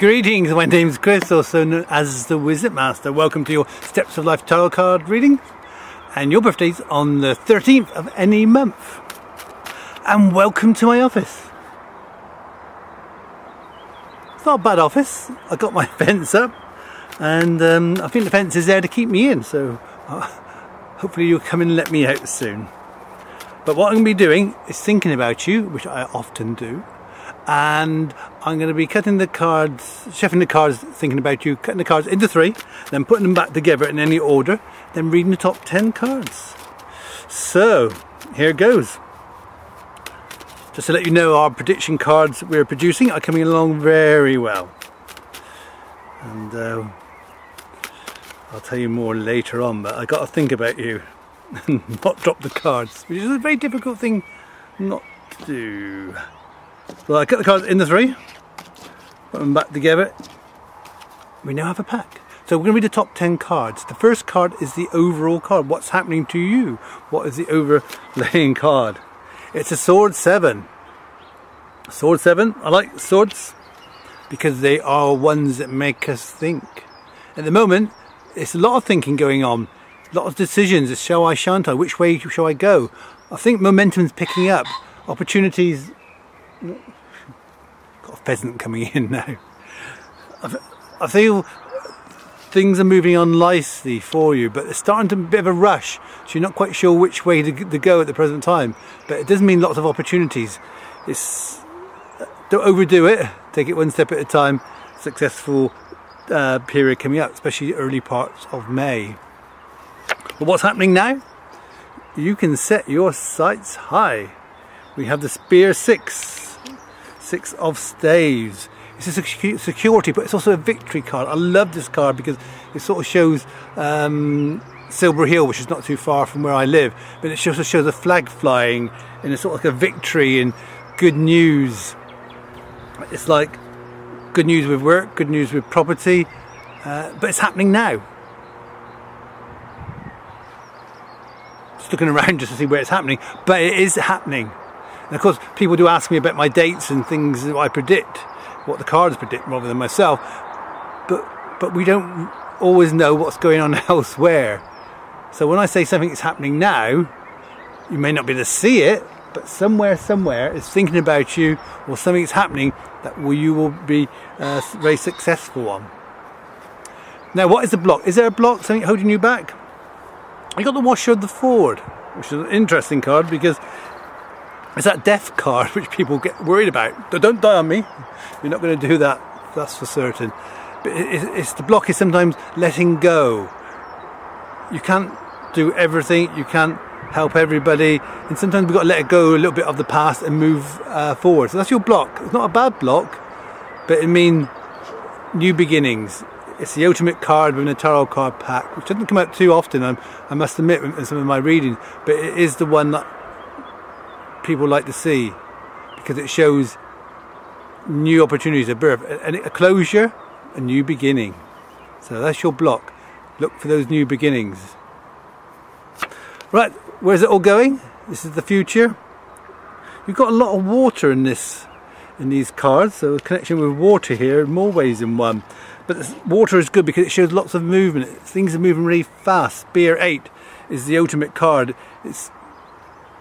Greetings, my name's Chris, also known as the wisitmaster. Welcome to your Steps of Life tarot card reading, and your birthday's on the 13th of any month. And welcome to my office. It's not a bad office. I got my fence up, and I think the fence is there to keep me in, so hopefully you'll come and let me out soon. But what I'm going to be doing is thinking about you, which I often do, and I'm going to be cutting the cards, shuffling the cards, thinking about you, cutting the cards into three, then putting them back together in any order, then reading the top 10 cards. So, here goes. Just to let you know, our prediction cards we're producing are coming along very well. And I'll tell you more later on, but I got to think about you and not drop the cards, which is a very difficult thing not to do. So I cut the cards in the three, put them back together. We now have a pack. So we're going to read the top 10 cards. The first card is the overall card. What's happening to you? What is the overlaying card? It's a sword 7. Sword 7. I like swords because they are ones that make us think. At the moment, it's a lot of thinking going on. A lot of decisions. Shall I, shan't I? Which way shall I go? I think momentum's picking up. Opportunities. Got a pheasant coming in now. I feel things are moving on nicely for you, but it's starting to be a bit of a rush, so you're not quite sure which way to go at the present time. But it does mean lots of opportunities. Don't overdo it. Take it one step at a time. Successful period coming up, especially early parts of May. But what's happening now? You can set your sights high. We have the Spear 6 of Staves. It's a security, but it's also a victory card. I love this card because it sort of shows Silver Hill, which is not too far from where I live, but it also shows a flag flying in a sort of like a victory and good news. It's like good news with work, good news with property, but it's happening now. Just looking around just to see where it's happening, but it is happening. And of course, people do ask me about my dates and things that I predict, what the cards predict rather than myself. But we don't always know what's going on elsewhere. So when I say something is happening now, you may not be able to see it, but somewhere is thinking about you, or something is happening that you will be very successful on. Now, what is the block? Is there a block, something holding you back? You got the Washer of the Ford, which is an interesting card because it's that death card which people get worried about. Don't die on me. You're not going to do that, that's for certain. But it's the block is sometimes letting go. You can't do everything, you can't help everybody, and sometimes we've got to let it go a little bit of the past and move forward. So that's your block. It's not a bad block, but it means new beginnings. It's the ultimate card within a tarot card pack, which doesn't come out too often, I must admit, in some of my readings, but it is the one that people like to see because it shows new opportunities of birth, a closure, a new beginning. So that's your block. Look for those new beginnings. Right, where's it all going? This is the future. You've got a lot of water in these cards, so a connection with water here in more ways than one. But this water is good because it shows lots of movement. Things are moving really fast. Spear 8 is the ultimate card. It's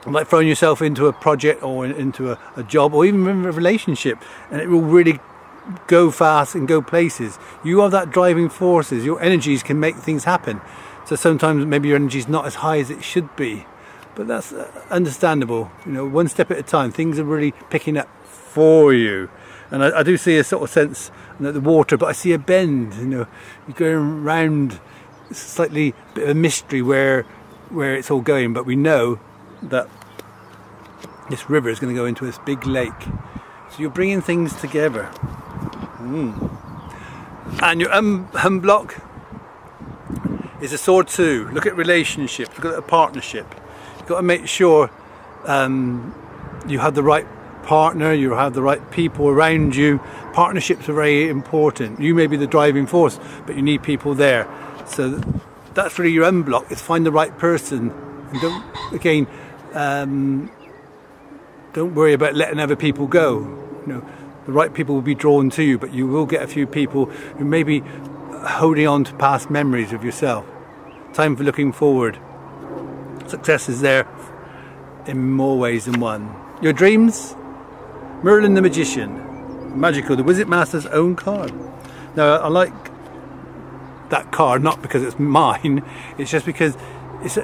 like throwing yourself into a project or into a job or even in a relationship, and it will really go fast and go places. You are that driving forces. Your energies can make things happen. So sometimes maybe your energy is not as high as it should be, but that's understandable. You know, one step at a time. Things are really picking up for you. And I do see a sort of sense that the water, but I see a bend. You know, you're going around, slightly bit of a mystery where it's all going, but we know that this river is going to go into this big lake. So you're bringing things together. And your block is a sword 2. Look at relationships, look at a partnership. You've got to make sure you have the right partner, you have the right people around you. Partnerships are very important. You may be the driving force, but you need people there. So that's really your unblock, is find the right person. And don't worry about letting other people go. You know, The right people will be drawn to you, but you will get a few people who may be holding on to past memories of yourself. Time for looking forward. Success is there in more ways than one. Your dreams? Merlin the Magician. Magical, the wisitmaster's own card. Now, I like that card, not because it's mine, it's just because it's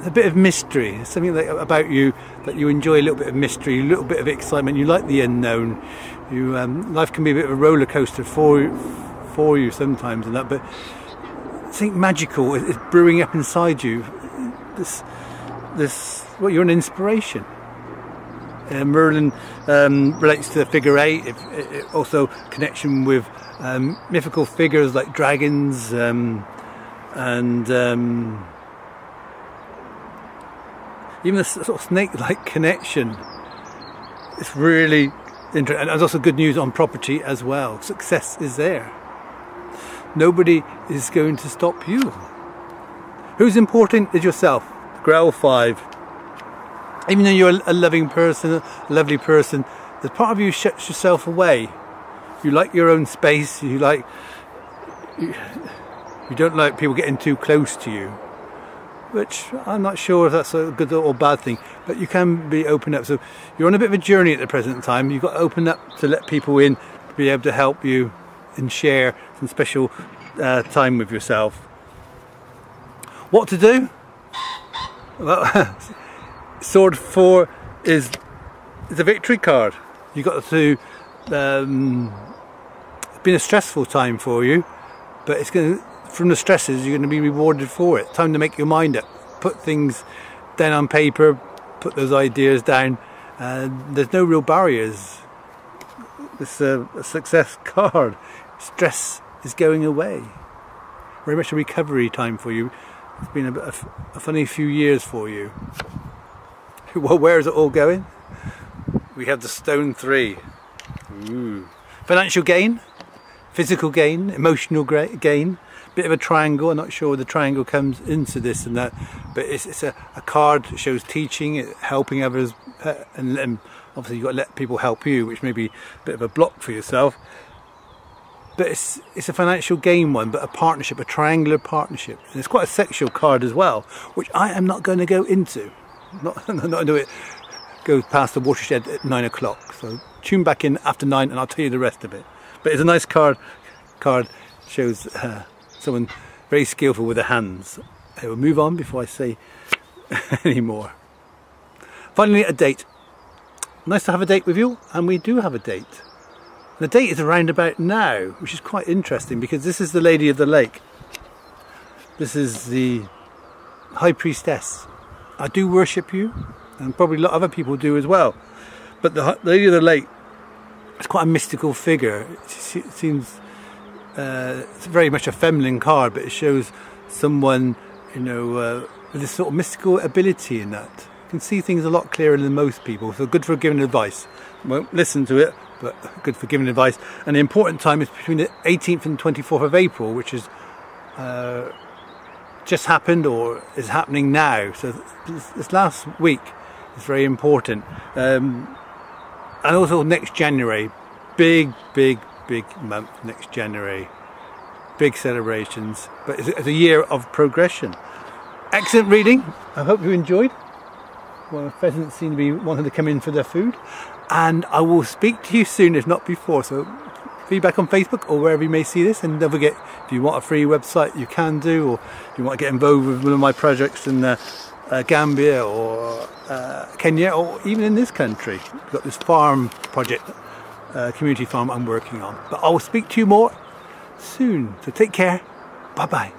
a bit of mystery. It's something about you that you enjoy, a little bit of mystery, a little bit of excitement. You like the unknown. Life can be a bit of a roller coaster for you sometimes, and that. But something magical is brewing up inside you. Well, you're an inspiration. Merlin relates to the figure 8. It also connection with mythical figures like dragons and even a sort of snake-like connection. It's really interesting. And there's also good news on property as well. Success is there. Nobody is going to stop you. Who's important is yourself. Grail 5. Even though you're a loving person, a lovely person, there's part of you shuts yourself away. You like your own space. You don't like people getting too close to you, which I'm not sure if that's a good or bad thing, but you can be open up. So you're on a bit of a journey at the present time. You've got to open up to let people in, to be able to help you and share some special time with yourself. What to do? Well, Sword 4 is a victory card. You've got to it's been a stressful time for you, but it's going to, from the stresses, you're going to be rewarded for it. Time to make your mind up, put things down on paper, put those ideas down. There's no real barriers. It's a success card. Stress is going away. Very much a recovery time for you. It's been a funny few years for you. Well, where is it all going? We have the Stone 3. Ooh. Financial gain, physical gain, emotional gain. Bit of a triangle. I'm not sure where the triangle comes into this and that, but it's a card that shows teaching, helping others, and obviously you've got to let people help you, which may be a bit of a block for yourself. But it's a financial gain one, but a partnership, a triangular partnership. And it's quite a sexual card as well, which I am not going to go into. Not into it. Go past the watershed at 9 o'clock. So tune back in after 9 and I'll tell you the rest of it. But it's a nice card. Card shows someone very skillful with their hands. I will move on before I say any more. Finally, a date. Nice to have a date with you, and we do have a date. The date is around about now, which is quite interesting because this is the Lady of the Lake. This is the High Priestess. I do worship you, and probably a lot of other people do as well. But the Lady of the Lake is quite a mystical figure. It seems it's very much a feminine card, but it shows someone, you know, with this sort of mystical ability in that. You can see things a lot clearer than most people, so good for giving advice. Won't listen to it, but good for giving advice. And the important time is between the 18th and 24th of April, which is just happened or is happening now. So this last week is very important. And also next January, big month next January. Big celebrations, but it's a year of progression. Excellent reading. I hope you enjoyed. Well, pheasants seem to be wanting to come in for their food. And I will speak to you soon, if not before. So feedback on Facebook or wherever you may see this. And don't forget, if you want a free website, you can do. Or if you want to get involved with one of my projects in Gambia or Kenya, or even in this country. We've got this farm project, community farm I'm working on. But I will speak to you more soon. So take care. Bye-bye.